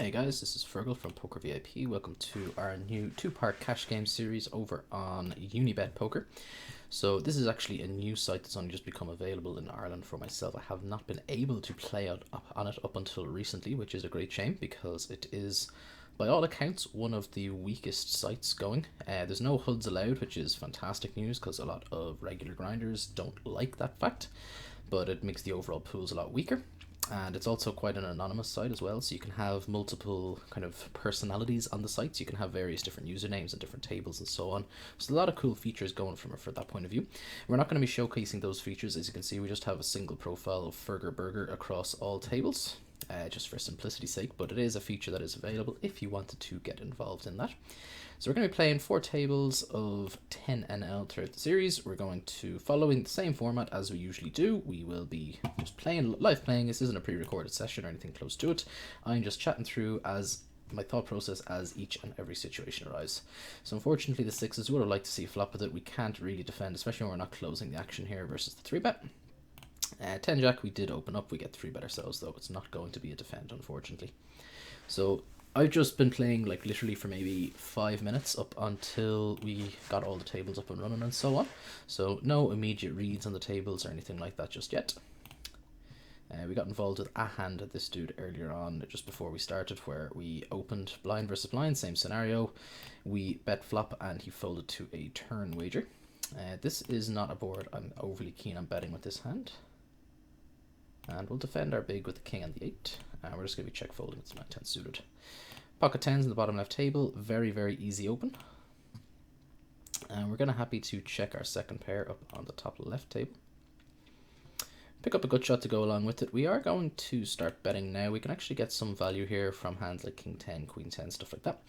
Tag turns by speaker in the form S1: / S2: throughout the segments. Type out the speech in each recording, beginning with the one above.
S1: Hey guys, this is Fergal from Poker VIP. Welcome to our new two-part cash game series over on Unibet Poker. So this is actually a new site that's only just become available in Ireland for myself. I have not been able to play out on it up until recently, which is a great shame because it is, by all accounts, one of the weakest sites going. There's no HUDs allowed, which is fantastic news because a lot of regular grinders don't like that fact, but it makes the overall pools a lot weaker. And it's also quite an anonymous site as well, so you can have multiple kind of personalities on the site. So you can have various different usernames and different tables and so on. So a lot of cool features going from that point of view. We're not going to be showcasing those features. As you can see, we just have a single profile of Fergal Burger across all tables, just for simplicity's sake, but it is a feature that is available if you wanted to get involved in that. So we're going to be playing 4 tables of 10 NL throughout the series. We're going to, following the same format as we usually do, we will be just playing, live playing. This isn't a pre-recorded session or anything close to it. I'm just chatting through as my thought process as each and every situation arises. So unfortunately the 6s would have liked to see a flop with it. We can't really defend, especially when we're not closing the action here versus the 3-bet. 10 Jack we did open up, we get 3-bet ourselves though. It's not going to be a defend, unfortunately. So I've just been playing like literally for maybe 5 minutes up until we got all the tables up and running and so on. So no immediate reads on the tables or anything like that just yet. We got involved with a hand at this dude earlier on, just before we started, where we opened blind versus blind, same scenario. We bet flop and he folded to a turn wager. This is not a board I'm overly keen on betting with this hand. And we'll defend our big with the king and the 8. And we're just going to be check folding with my 10 suited. Pocket 10s in the bottom left table, very, very easy open. And we're going to happy to check our second pair up on the top left table. Pick up a good shot to go along with it. We are going to start betting now. We can actually get some value here from hands like king 10, queen 10, stuff like that.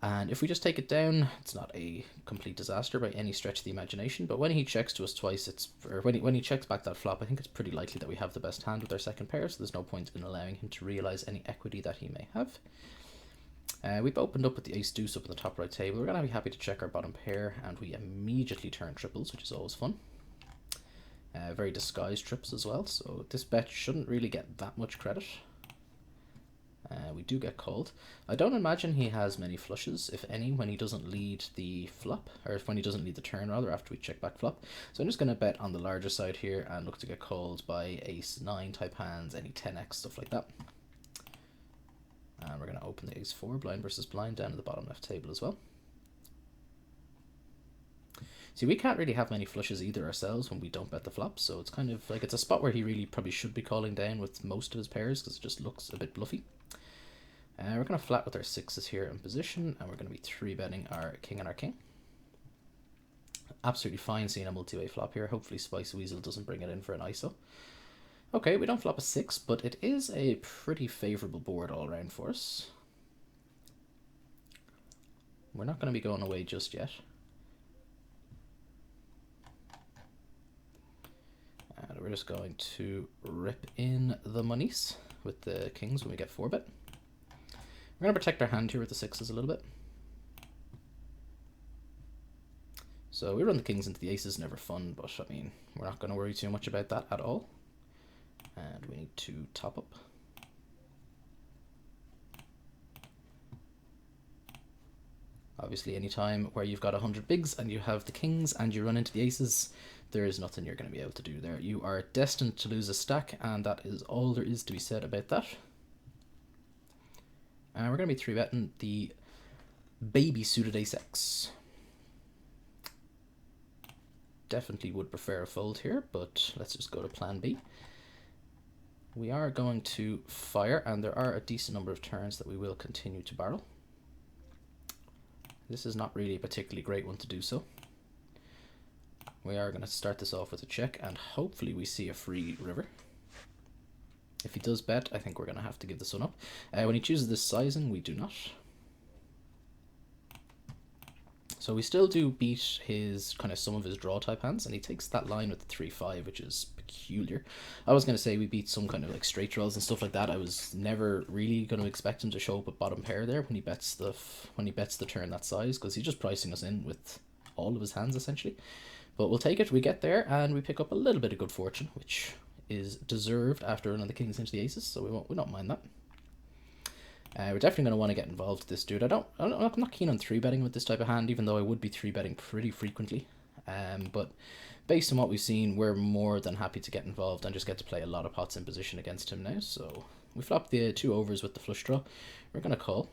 S1: And if we just take it down, it's not a complete disaster by any stretch of the imagination, but when he checks to us twice, when he checks back that flop, I think it's pretty likely that we have the best hand with our second pair, so there's no point in allowing him to realize any equity that he may have. We've opened up with the ace deuce up in the top right table. We're going to be happy to check our bottom pair, and we immediately turn triples, which is always fun. Very disguised trips as well, so this bet shouldn't really get that much credit. We do get called. I don't imagine he has many flushes, if any, when he doesn't lead the flop, or when he doesn't lead the turn rather, after we check back flop. So I'm just going to bet on the larger side here and look to get called by ace 9 type hands, any 10x, stuff like that. And we're going to open the ace 4, blind versus blind, down to the bottom left table as well. See, we can't really have many flushes either ourselves when we don't bet the flop, so it's kind of like it's a spot where he really probably should be calling down with most of his pairs because it just looks a bit bluffy. We're going to flat with our 6s here in position, and we're going to be 3-betting our king and our king. Absolutely fine seeing a multi-way flop here. Hopefully Spice Weasel doesn't bring it in for an ISO. Okay, we don't flop a 6, but it is a pretty favourable board all around for us. We're not going to be going away just yet. And we're just going to rip in the monies with the kings when we get 4-bet. We're going to protect our hand here with the 6s a little bit. So we run the kings into the aces, never fun, but I mean, we're not going to worry too much about that at all. And we need to top up. Obviously, any time where you've got 100 bigs and you have the kings and you run into the aces, there is nothing you're going to be able to do there. You are destined to lose a stack, and that is all there is to be said about that. And we're going to be 3-betting the baby suited ace X. Definitely would prefer a fold here, but let's just go to plan B. We are going to fire, and there are a decent number of turns that we will continue to barrel. This is not really a particularly great one to do so. We are going to start this off with a check, and hopefully we see a free river. If he does bet, I think we're going to have to give this one up. When he chooses this sizing, we do not. So we still do beat his kind of some of his draw type hands, and he takes that line with the 3-5, which is peculiar. I was going to say we beat some kind of like straight draws and stuff like that. I was never really going to expect him to show up at bottom pair there when he bets the turn that size, because he's just pricing us in with all of his hands essentially. But we'll take it. We get there and we pick up a little bit of good fortune, which is deserved after running the kings into the aces, so we don't mind that. We're definitely going to want to get involved with this dude. I'm not keen on 3-betting with this type of hand, even though I would be 3-betting pretty frequently. But based on what we've seen, we're more than happy to get involved and just get to play a lot of pots in position against him now. So we flop the 2 overs with the flush draw. We're going to call.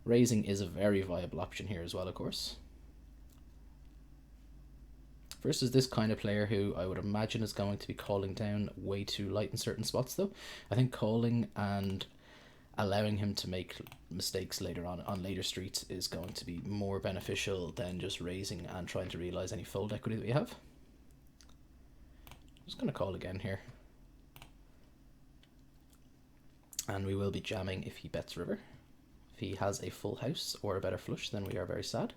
S1: Raising is a very viable option here as well, of course. Versus this kind of player who I would imagine is going to be calling down way too light in certain spots though. I think calling and allowing him to make mistakes later on later streets is going to be more beneficial than just raising and trying to realize any fold equity that we have. I'm just going to call again here. And we will be jamming if he bets river. If he has a full house or a better flush, then we are very sad.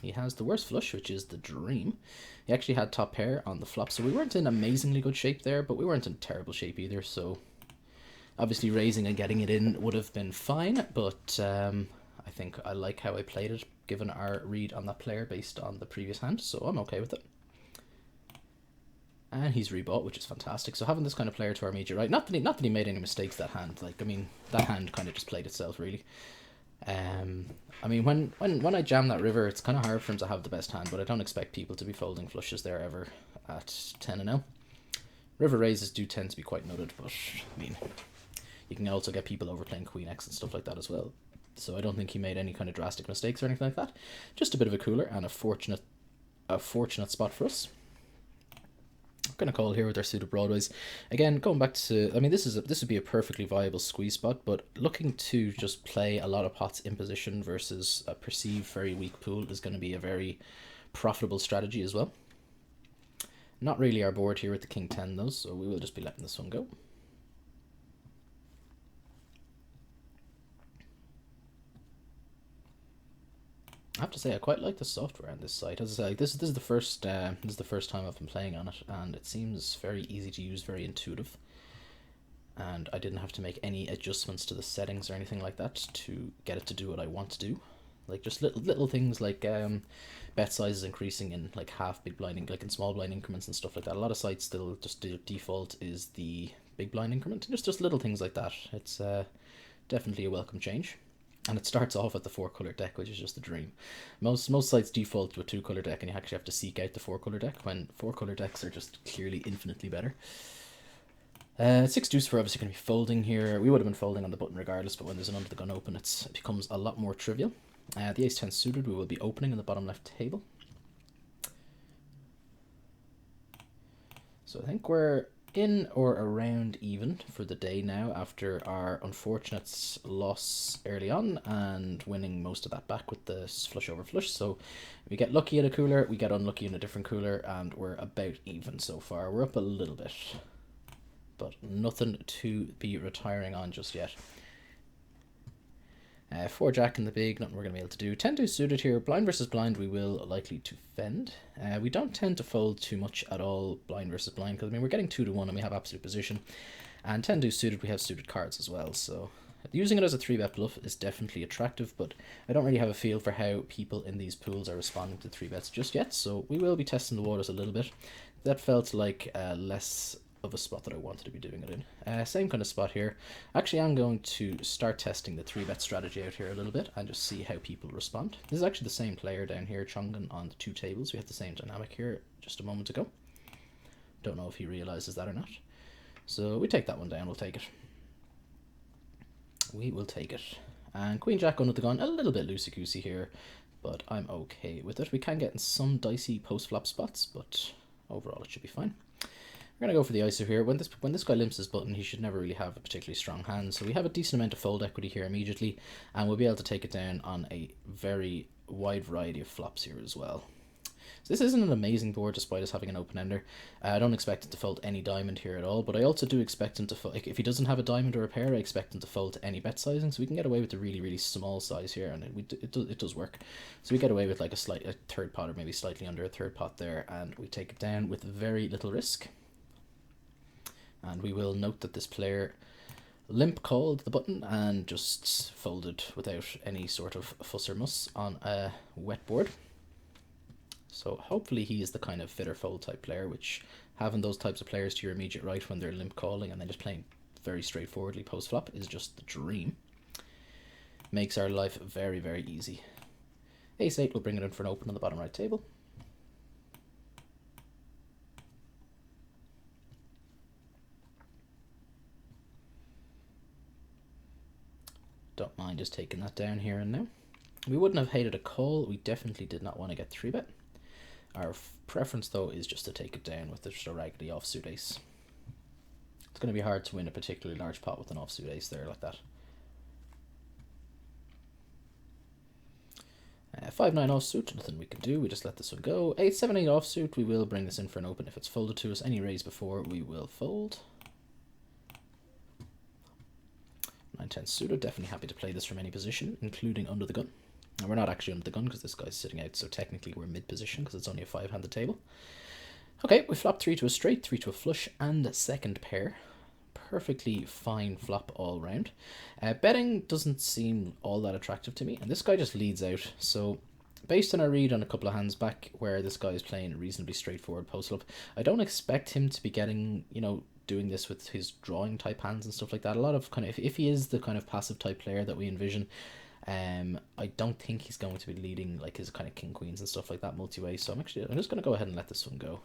S1: He has the worst flush, which is the dream. He actually had top pair on the flop, so we weren't in amazingly good shape there, but we weren't in terrible shape either, so obviously raising and getting it in would have been fine, but I think I like how I played it, given our read on that player based on the previous hand, so I'm okay with it. And he's rebought, which is fantastic. So having this kind of player to our major right, not that he made any mistakes that hand. Like, I mean, that hand kind of just played itself, really. I mean, when I jam that river, it's kind of hard for him to have the best hand, but I don't expect people to be folding flushes there ever at 10-0. River raises do tend to be quite nutted, but I mean, you can also get people overplaying Queen X and stuff like that as well. So I don't think he made any kind of drastic mistakes or anything like that. Just a bit of a cooler and a fortunate spot for us. I'm going to call here with our suited broadways. Again, going back to, I mean, this would be a perfectly viable squeeze spot, but looking to just play a lot of pots in position versus a perceived very weak pool is going to be a very profitable strategy as well. Not really our board here with the king 10 though, so we will just be letting this one go. I have to say I quite like the software on this site. As I say, this is the first time I've been playing on it, and it seems very easy to use, very intuitive. And I didn't have to make any adjustments to the settings or anything like that to get it to do what I want to do. Like just little things like bet sizes increasing in like half big blind, like in small blind increments and stuff like that. A lot of sites still just default is the big blind increment. Just little things like that. It's definitely a welcome change. And it starts off at the 4-color deck, which is just a dream. Most sites default to a 2-color deck, and you actually have to seek out the 4-color deck, when 4-color decks are just clearly infinitely better. 6 deuce for obviously going to be folding here. We would have been folding on the button regardless, but when there's an under the gun open, it becomes a lot more trivial. The ace 10 suited, we will be opening in the bottom left table. So I think we're in or around even for the day now after our unfortunate loss early on and winning most of that back with the flush over flush. So we get lucky in a cooler, we get unlucky in a different cooler, and we're about even so far. We're up a little bit, but nothing to be retiring on just yet. 4 jack in the big, nothing we're going to be able to do. 10 deuce suited here, blind versus blind, we will likely to fend. We don't tend to fold too much at all, blind versus blind, because I mean we're getting 2 to 1 and we have absolute position. And 10 deuce suited, we have suited cards as well, so using it as a 3-bet bluff is definitely attractive, but I don't really have a feel for how people in these pools are responding to 3-bets just yet, so we will be testing the waters a little bit. That felt like less of a spot that I wanted to be doing it in. Same kind of spot here. Actually, I'm going to start testing the 3-bet strategy out here a little bit and just see how people respond. This is actually the same player down here, Chongan, on the 2 tables. We had the same dynamic here just a moment ago. Don't know if he realizes that or not. So we take that one down, we'll take it. We will take it. And Queen Jack under the gun, a little bit loosey-goosey here, but I'm okay with it. We can get in some dicey post-flop spots, but overall it should be fine. We're going to go for the ISO here. When this guy limps his button, he should never really have a particularly strong hand. So we have a decent amount of fold equity here immediately, and we'll be able to take it down on a very wide variety of flops here as well. So this isn't an amazing board despite us having an open-ender. I don't expect him to fold any diamond here at all, but I also do expect him to fold, like, if he doesn't have a diamond or a pair, I expect him to fold to any bet sizing, so we can get away with the really, really small size here, and it does work. So we get away with like a third pot, or maybe slightly under a third pot there, and we take it down with very little risk. And we will note that this player limp called the button and just folded without any sort of fuss or muss on a wet board. So hopefully he is the kind of fit or fold type player, which having those types of players to your immediate right when they're limp calling and then just playing very straightforwardly post flop is just the dream. Makes our life very, very easy. Ace 8 will bring it in for an open on the bottom right table. Don't mind just taking that down here and now. We wouldn't have hated a call. We definitely did not want to get 3-bet. Our preference, though, is just to take it down with just a raggedy offsuit ace. It's going to be hard to win a particularly large pot with an offsuit ace there like that. 5-9 offsuit, nothing we can do. We just let this one go. 8-7-8 offsuit, we will bring this in for an open. If it's folded to us, any raise before, we will fold. 9-10 suited, definitely happy to play this from any position, including under the gun. And we're not actually under the gun because this guy's sitting out, so technically we're mid position because it's only a 5-handed table. Okay, we flop 3 to a straight, 3 to a flush, and a second pair. Perfectly fine flop all round. Betting doesn't seem all that attractive to me, and this guy just leads out. So based on our read on a couple of hands back where this guy is playing reasonably straightforward post flop, I don't expect him to be getting, you know, doing this with his drawing type hands and stuff like that. A lot of kind of, if he is the kind of passive type player that we envision, I don't think he's going to be leading like his kind of king queens and stuff like that multi-way. So I'm just going to go ahead and let this one go.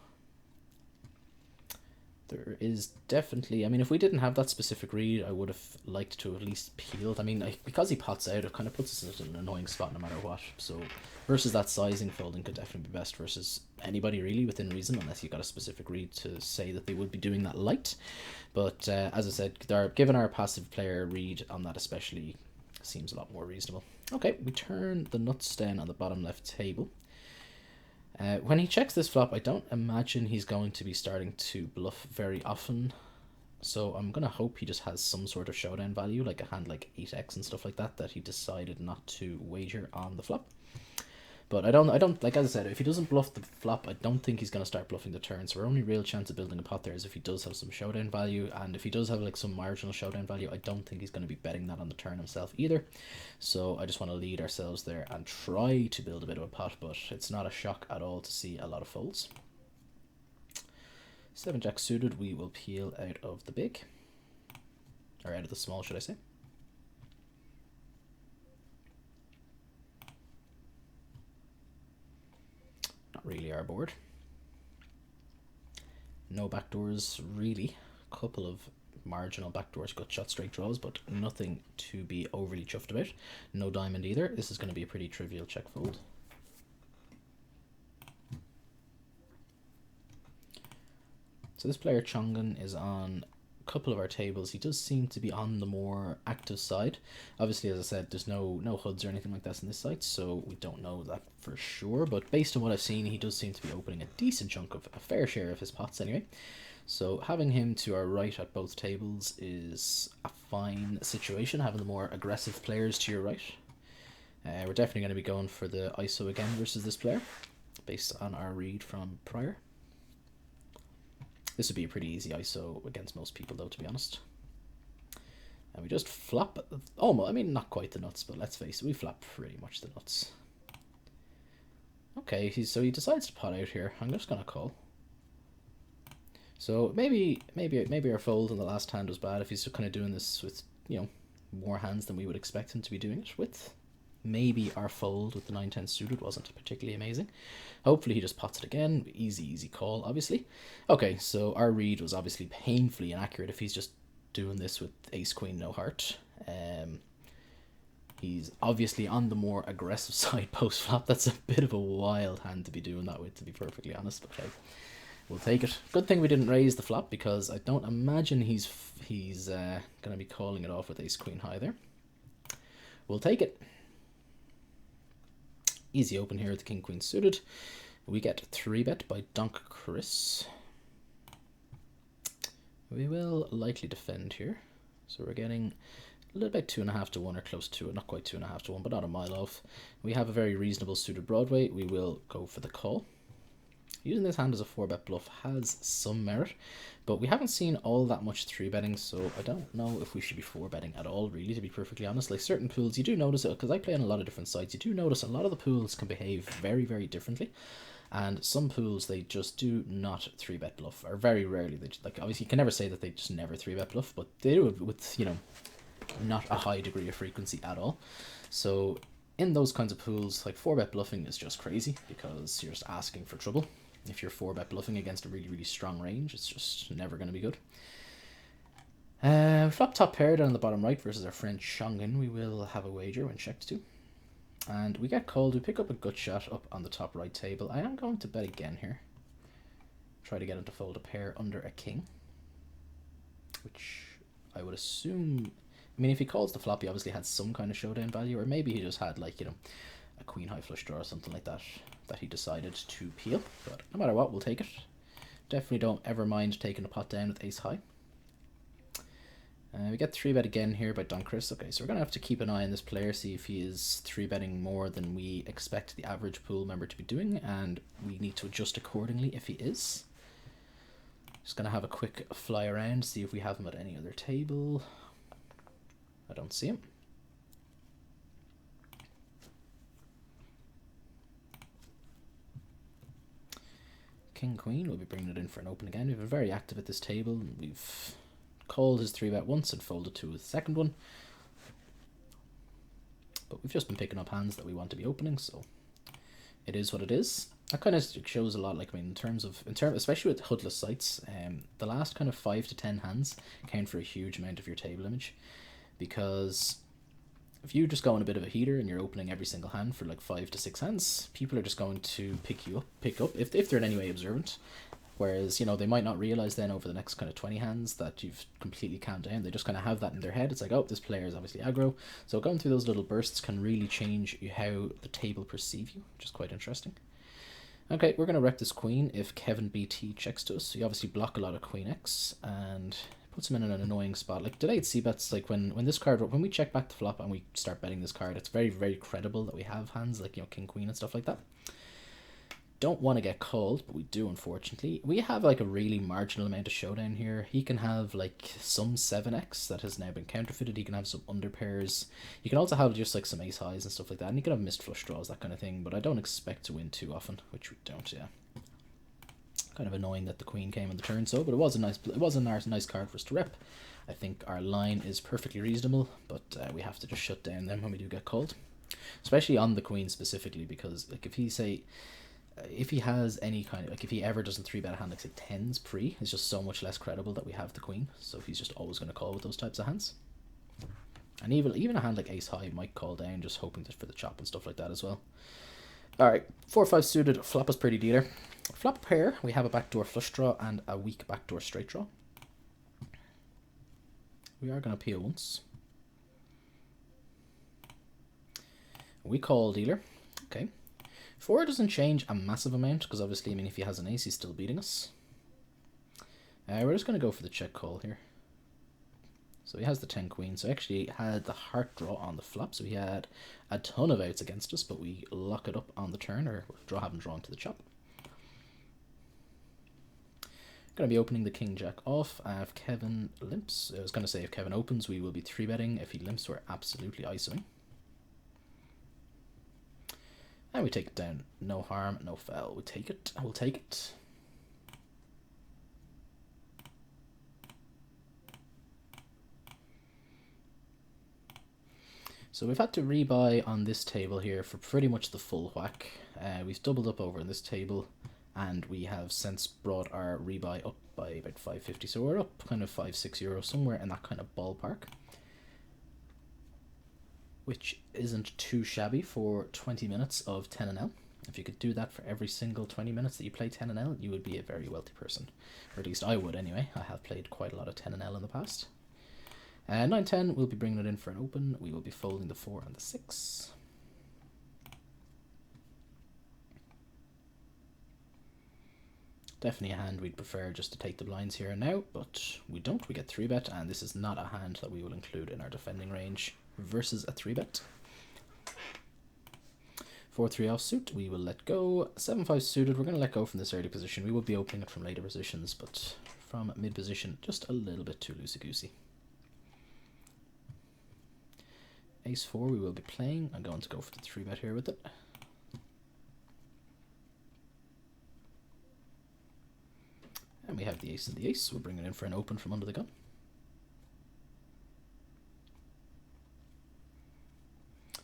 S1: There is definitely, I mean, if we didn't have that specific read, I would have liked to at least peeled. I mean, because he pots out, it kind of puts us in an annoying spot no matter what. So versus that sizing, folding could definitely be best versus anybody really within reason, unless you got a specific read to say that they would be doing that light. But as I said, given our passive player read on that especially, seems a lot more reasonable. Okay, we turn the nuts down on the bottom left table. When he checks this flop, I don't imagine he's going to be starting to bluff very often. So I'm going to hope he just has some sort of showdown value, like a hand like 8x and stuff like that, that he decided not to wager on the flop. But I don't, like as I said, if he doesn't bluff the flop, I don't think he's going to start bluffing the turn. So our only real chance of building a pot there is if he does have some showdown value. And if he does have like some marginal showdown value, I don't think he's going to be betting that on the turn himself either. So I just want to lead ourselves there and try to build a bit of a pot, but it's not a shock at all to see a lot of folds. 7-jack suited, we will peel out of the big. Or out of the small, should I say. Really our board. No backdoors really. A couple of marginal backdoors, gut shot, straight draws, but nothing to be overly chuffed about. No diamond either. This is going to be a pretty trivial check fold. So this player Chongan is on couple of our tables. He does seem to be on the more active side. Obviously, as I said, there's no hoods or anything like that in this site, so we don't know that for sure, but based on what I've seen, he does seem to be opening a decent chunk of a fair share of his pots anyway. So having him to our right at both tables is a fine situation, having the more aggressive players to your right. We're definitely going to be going for the ISO again versus this player based on our read from prior. This would be a pretty easy ISO against most people though, to be honest. And we just flop, almost, I mean not quite the nuts, but let's face it, we flop pretty much the nuts. Okay, so he decides to pot out here. I'm just gonna call. So maybe our fold in the last hand was bad if he's kind of doing this with, you know, more hands than we would expect him to be doing it with. Maybe our fold with the 9-10 suited wasn't particularly amazing. Hopefully he just pots it again. Easy call, obviously. Okay, so our read was obviously painfully inaccurate if he's just doing this with ace queen no heart. He's obviously on the more aggressive side post flop. That's a bit of a wild hand to be doing that with, to be perfectly honest. But okay, we'll take it. Good thing we didn't raise the flop because I don't imagine he's going to be calling it off with ace queen high there. We'll take it. Easy open here with the king queen suited. We get 3-bet by Donk Chris. We will likely defend here. So we're getting a little bit 2.5 to 1 or close to it. Not quite 2.5 to 1, but not a mile off. We have a very reasonable suited Broadway. We will go for the call. Using this hand as a 4-bet bluff has some merit, but we haven't seen all that much 3-betting, so I don't know if we should be 4-betting at all, really, to be perfectly honest. Like certain pools, you do notice it, because I play on a lot of different sites, you do notice a lot of the pools can behave very, very differently. And some pools, they just do not 3-bet bluff, or very rarely. They just, like, obviously you can never say that they just never 3-bet bluff, but they do it with, you know, not a high degree of frequency at all. So in those kinds of pools, like 4-bet bluffing is just crazy because you're just asking for trouble. If you're 4-bet bluffing against a really, really strong range, it's just never going to be good. Flop top pair down in the bottom right versus our friend Shongan. We will have a wager when checked to. And we get called. We pick up a gut shot up on the top right table. I am going to bet again here. Try to get him to fold a pair under a king. Which I would assume... I mean, if he calls the flop, he obviously had some kind of showdown value. Or maybe he just had, like, you know, a queen high flush draw or something like that that he decided to peel. But no matter what, we'll take it. Definitely don't ever mind taking a pot down with ace high. We get 3-bet again here by Don Chris. Okay, so we're going to have to keep an eye on this player, see if he is 3-betting more than we expect the average pool member to be doing, and we need to adjust accordingly if he is. Just going to have a quick fly around, see if we have him at any other table. I don't see him. King Queen, we'll be bringing it in for an open again. We've been very active at this table. We've called his 3-bet once and folded to his second one. But we've just been picking up hands that we want to be opening, so it is what it is. That kind of shows a lot, like, I mean, in terms especially with HUDless sites, the last kind of 5 to 10 hands count for a huge amount of your table image, because if you just go on a bit of a heater and you're opening every single hand for like 5 to 6 hands, people are just going to pick up if they're in any way observant. Whereas, you know, they might not realize then over the next kind of 20 hands that you've completely calmed down. They just kind of have that in their head. It's like, oh, this player is obviously aggro. So going through those little bursts can really change how the table perceive you, which is quite interesting. Okay, we're going to wreck this queen if Kevin BT checks to us. So you obviously block a lot of queen X and puts him in an annoying spot. Like delayed c-bets, like when we check back the flop and we start betting this card, it's very, very credible that we have hands like, you know, king, queen and stuff like that. Don't want to get called, but we do, unfortunately. We have like a really marginal amount of showdown here. He can have like some 7x that has now been counterfeited. He can have some under pairs. You can also have just like some ace highs and stuff like that. And he can have missed flush draws, that kind of thing. But I don't expect to win too often, which we don't, yeah. Kind of annoying that the queen came on the turn, so, but it was a nice card for us to rep. I think our line is perfectly reasonable, but we have to just shut down them when we do get called. Especially on the queen specifically, because like if he has any kind of, like if he ever doesn't 3-bet a hand like say 10s pre, it's just so much less credible that we have the queen. So he's just always going to call with those types of hands. And even a hand like ace high might call down, just hoping for the chop and stuff like that as well. Alright, 4-5 suited, flop is pretty dealer. Flop pair, we have a backdoor flush draw and a weak backdoor straight draw. We are going to peel once. We call dealer. Okay. 4 doesn't change a massive amount, because obviously, I mean, if he has an ace, he's still beating us. We're just going to go for the check call here. So he has the 10 queen, so actually he had the heart draw on the flop, so he had a ton of outs against us, but we lock it up on the turn, or have him drawn to the chop. Going to be opening the king jack off. If Kevin limps, I was going to say if Kevin opens, we will be 3-betting. If he limps, we're absolutely ISOing. And we take it down. No harm, no foul. We take it. We'll take it. So we've had to rebuy on this table here for pretty much the full whack. We've doubled up over in this table, and we have since brought our rebuy up by about 5.50. So we're up kind of 5-6 euros, somewhere in that kind of ballpark, which isn't too shabby for 20 minutes of 10NL. If you could do that for every single 20 minutes that you play 10NL, you would be a very wealthy person. Or at least I would anyway. I have played quite a lot of 10NL in the past. 9-10, we'll be bringing it in for an open. We will be folding the 4 and the 6. Definitely a hand we'd prefer just to take the blinds here and now, but we don't. We get 3-bet, and this is not a hand that we will include in our defending range versus a 3-bet. 4-3 offsuit, we will let go. 7-5 suited, we're going to let go from this early position. We will be opening it from later positions, but from mid position, just a little bit too loosey-goosey. Ace-4 we will be playing. I'm going to go for the 3-bet here with it. we have the ace and the ace. We're bringing in for an open from under the gun.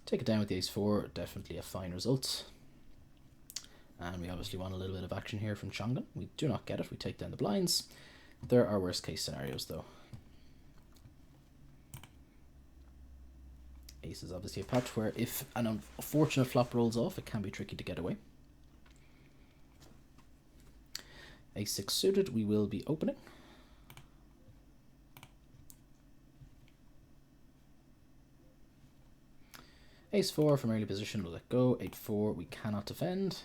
S1: Take it down with the ace-4, definitely a fine result. And we obviously want a little bit of action here from Chongan. We do not get it, we take down the blinds. There are worst case scenarios though. Ace is obviously a pot where if an unfortunate flop rolls off, it can be tricky to get away. Ace-6 suited, we will be opening. Ace-4 from early position, we'll let go. 8-4, we cannot defend.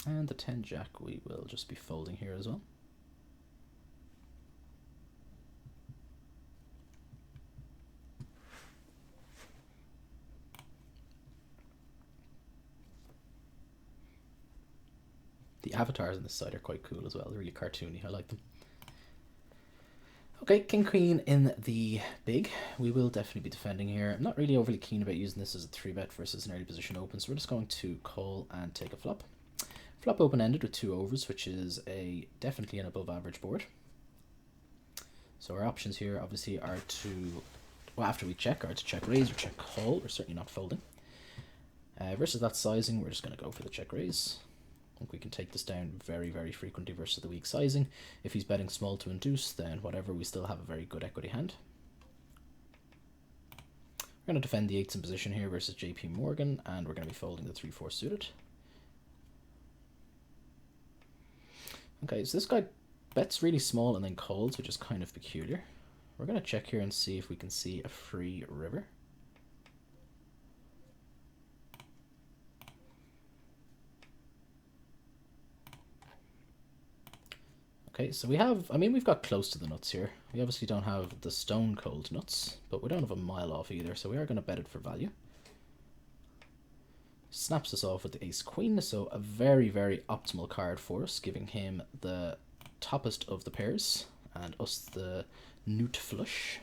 S1: And the 10-jack, we will just be folding here as well. The avatars on this side are quite cool as well. They're really cartoony. I like them. Okay, king queen in the big. We will definitely be defending here. I'm not really overly keen about using this as a 3-bet versus an early position open, so we're just going to call and take a flop. Flop open-ended with 2 overs, which is definitely an above average board. So our options here obviously are to, well, after we check, are to check raise or check call. We're certainly not folding. Versus that sizing, we're just going to go for the check raise. I think we can take this down very, very frequently versus the weak sizing. If he's betting small to induce, then whatever, we still have a very good equity hand. We're going to defend the 8s in position here versus JP Morgan, and we're going to be folding the 3-4 suited. Okay, so this guy bets really small and then calls, which is kind of peculiar. We're going to check here and see if we can see a free river. Okay, so we have, we've got close to the nuts here. We obviously don't have the stone cold nuts, but we don't have a mile off either, so we are going to bet it for value. Snaps us off with the ace queen, so a very, very optimal card for us, giving him the toppest of the pairs and us the newt flush.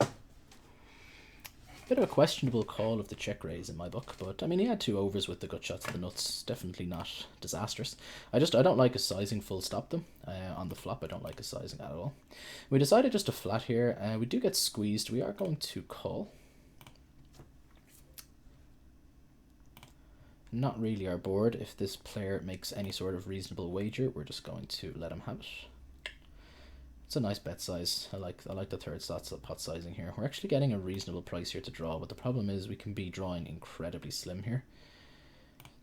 S1: Bit of a questionable call of the check raise in my book, but he had 2 overs with the gut shots of the nuts. Definitely not disastrous. I don't like his sizing full stop them. On the flop, I don't like his sizing at all. We decided just to flat here. We do get squeezed. We are going to call. Not really our board. If this player makes any sort of reasonable wager, we're just going to let him have it. It's a nice bet size. I like the third slot pot sizing here. We're actually getting a reasonable price here to draw, but the problem is we can be drawing incredibly slim here.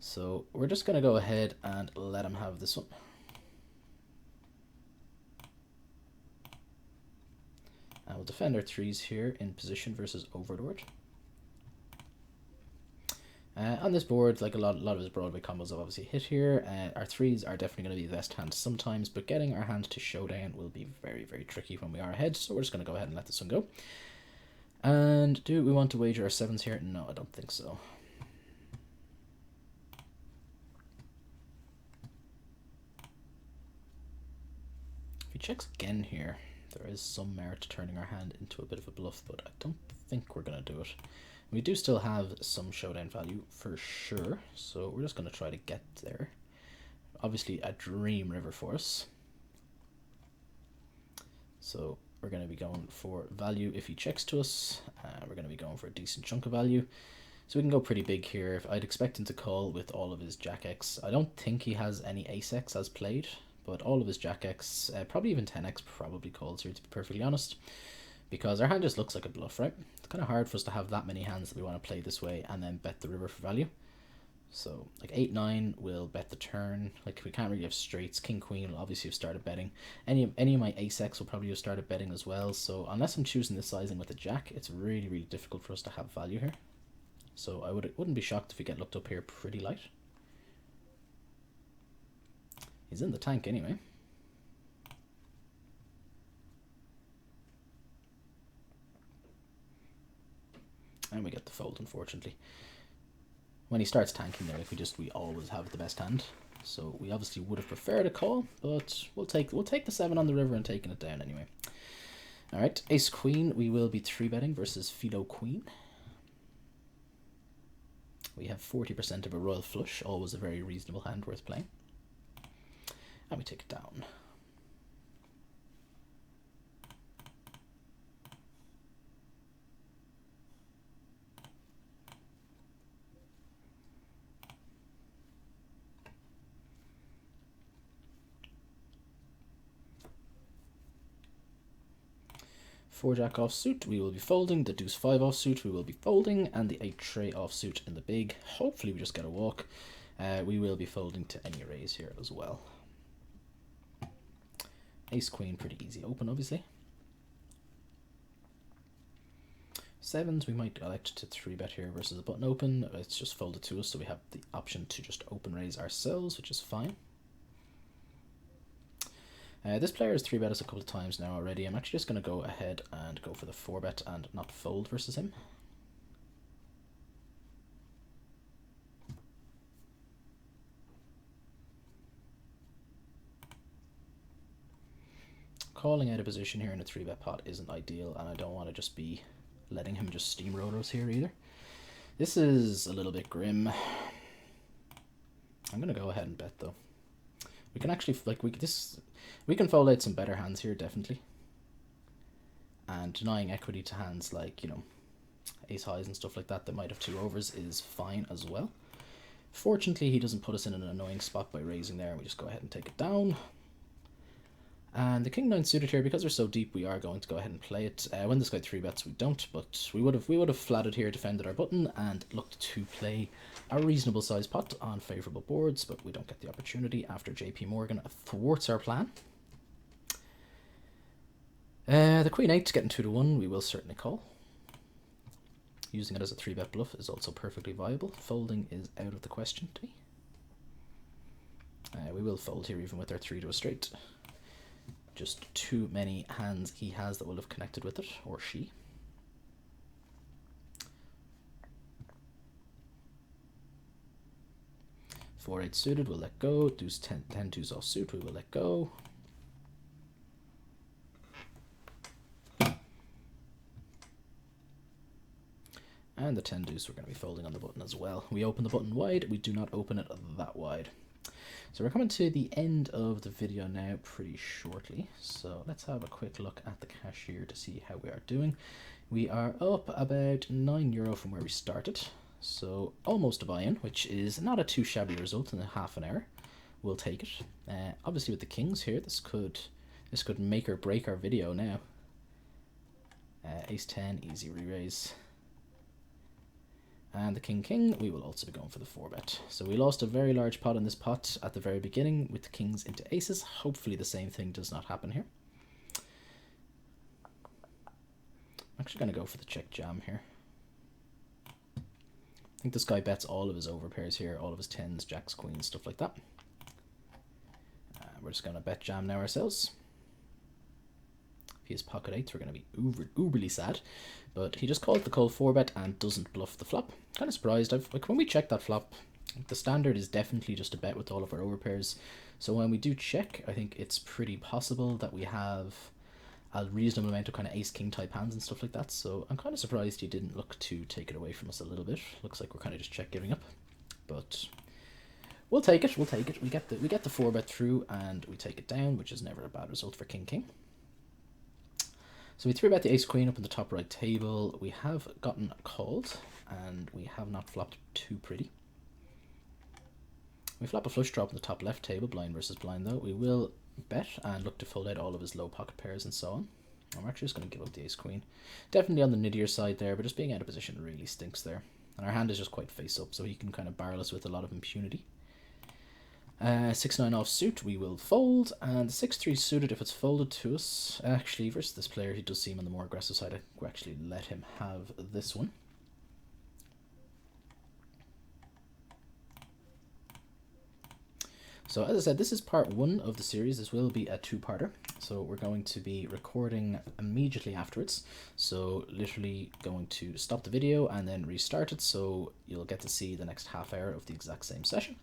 S1: So we're just going to go ahead and let him have this one. And we'll defend our 3s here in position versus overlord. On this board, like a lot of his Broadway combos have obviously hit here. Our 3s are definitely going to be the best hand sometimes, but getting our hand to showdown will be very, very tricky when we are ahead. So we're just going to go ahead and let this one go. And do we want to wager our 7s here? No, I don't think so. If he checks again here, there is some merit to turning our hand into a bit of a bluff, but I don't think we're going to do it. We do still have some showdown value for sure, so we're just going to try to get there. Obviously a dream river for us. So we're going to be going for value if he checks to us. We're going to be going for a decent chunk of value. So we can go pretty big here. I'd expect him to call with all of his Jack X. I don't think he has any Ace X as played, but all of his Jack X, probably even 10X probably calls here, to be perfectly honest. Because our hand just looks like a bluff, right? It's kind of hard for us to have that many hands that we want to play this way and then bet the river for value. So like 8-9 will bet the turn. Like we can't really have straights. King Queen will obviously have started betting. Any of my ace X will probably have started betting as well. So unless I'm choosing this sizing with a jack, it's really, really difficult for us to have value here. So I wouldn't be shocked if we get looked up here pretty light. He's in the tank anyway. And we get the fold, unfortunately. When he starts tanking there, we always have the best hand. So we obviously would have preferred a call, but we'll take the 7 on the river and taking it down anyway. All right, ace queen, we will be 3-betting versus Philo queen. We have 40% of a royal flush, always a very reasonable hand worth playing. And we take it down. Four jack offsuit, we will be folding. The deuce five offsuit, we will be folding, and the 8 tray offsuit in the big. Hopefully we just get a walk. We will be folding to any raise here as well. Ace queen, pretty easy open, obviously. Sevens, we might elect to 3-bet here versus a button open. It's just folded to us, so we have the option to just open raise ourselves, which is fine. This player has 3-bet us a couple of times now already. I'm actually just going to go ahead and go for the 4-bet and not fold versus him. Calling out a position here in a 3-bet pot isn't ideal, and I don't want to just be letting him just steamroll us here either. This is a little bit grim. I'm going to go ahead and bet though. We can actually, like, we can fold out some better hands here, definitely. And denying equity to hands like, you know, ace highs and stuff like that that might have 2 overs is fine as well. Fortunately, he doesn't put us in an annoying spot by raising there, and we just go ahead and take it down. And the king 9 suited here, because we're so deep, we are going to go ahead and play it. When this guy 3-bets, we don't, but we would have flatted here, defended our button, and looked to play a reasonable size pot on favourable boards, but we don't get the opportunity after JP Morgan thwarts our plan. The queen 8 getting 2 to 1, we will certainly call. Using it as a 3-bet bluff is also perfectly viable. Folding is out of the question to me. We will fold here even with our 3 to a straight. Just too many hands he has that will have connected with it, or she. Four 8 suited, we'll let go. Deuce 10 deuce offsuit, we will let go. And the 10 deuce we're going to be folding on the button as well. We open the button wide, we do not open it that wide. So we're coming to the end of the video now pretty shortly. So let's have a quick look at the cashier to see how we are doing. We are up about €9 from where we started. So almost a buy-in, which is not a too shabby result in a half an hour. We'll take it. Obviously with the kings here, this could make or break our video now. Ace 10, easy re-raise. And the king, we will also be going for the 4-bet. So we lost a very large pot in this pot at the very beginning with the kings into aces. Hopefully the same thing does not happen here. I'm actually going to go for the check jam here. I think this guy bets all of his overpairs here, all of his 10s, jacks, queens, stuff like that. We're just going to bet jam now ourselves. If he has pocket 8s, we're going to be uberly sad. But he just called the cold 4-bet and doesn't bluff the flop. Kind of surprised. Like when we check that flop, the standard is definitely just a bet with all of our overpairs. So when we do check, I think it's pretty possible that we have a reasonable amount of kind of ace-king type hands and stuff like that. So I'm kind of surprised he didn't look to take it away from us a little bit. Looks like we're kind of just check giving up. But we'll take it. We'll take it. We get the 4-bet through and we take it down, which is never a bad result for king-king. So we 3-bet the ace queen up in the top right table. We have gotten called and we have not flopped too pretty. We flop a flush draw up in the top left table, blind versus blind though. We will bet and look to fold out all of his low pocket pairs and so on. I'm actually just going to give up the ace queen. Definitely on the nittier side there, but just being out of position really stinks there. And our hand is just quite face up, so he can kind of barrel us with a lot of impunity. 6-9 offsuit, we will fold, and 6-3 suited if it's folded to us. Actually, versus this player, he does seem on the more aggressive side. I will actually let him have this one. So as I said, this is part 1 of the series. This will be a 2-parter. So we're going to be recording immediately afterwards. So literally going to stop the video and then restart it. So you'll get to see the next half hour of the exact same session.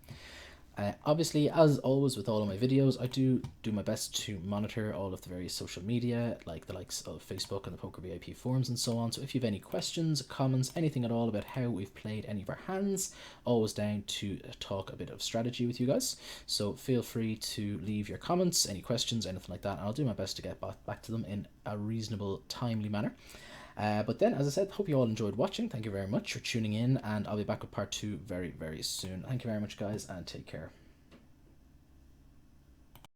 S1: Obviously, as always with all of my videos, I do my best to monitor all of the various social media, like the likes of Facebook and the Poker VIP forums and so on. So if you have any questions, comments, anything at all about how we've played any of our hands, always down to talk a bit of strategy with you guys. So feel free to leave your comments, any questions, anything like that, and I'll do my best to get back to them in a reasonable, timely manner. But then, as I said, hope you all enjoyed watching. Thank you very much for tuning in, and I'll be back with part 2 very, very soon. Thank you very much, guys, and take care.